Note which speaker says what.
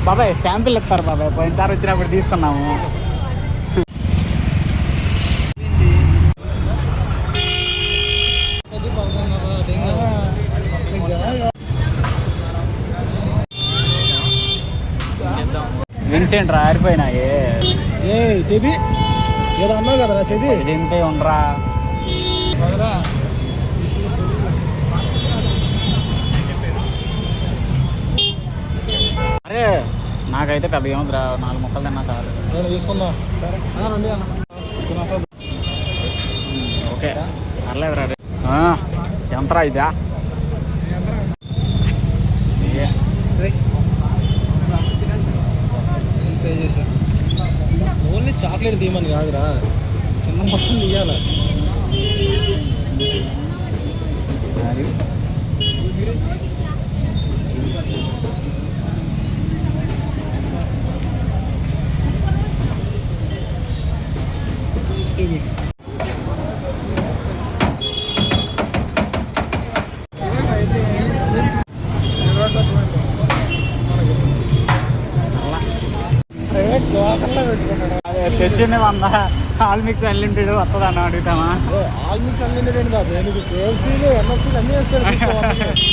Speaker 1: బాబాయ్ శాంపిల్ ఇస్తారు బాబాయ్, పోయినసారి వచ్చినప్పుడు తీసుకున్నాము. విన్సెంట్ రా ఆరిపోయినాయి.
Speaker 2: చెది ఏదో అన్నావు కదరా, చెది
Speaker 1: ఇదింతే ఉండరా. అరే నాకైతే పెద్ద ఏముందిరా, 4 ముక్కలు తిన్నా చాలు.
Speaker 2: నేను తీసుకుందా
Speaker 1: ఓకే పర్లేదురా. ఎంతరా ఇదా?
Speaker 2: ఓన్లీ చాక్లెట్ తీయమని కాదురా, కింద మొత్తం తీయాల.
Speaker 1: తెచ్చింది 100 ఆల్ మిక్స్ అన్లిమిటెడ్ వస్తుంది అన్న, అడుగుతామా?
Speaker 2: ఆల్ మిక్స్ అన్లిమిటెడ్ కాదు, కేఎఫ్సీలు, ఎన్ఎఫ్సీలు అన్నీ వేస్తారు.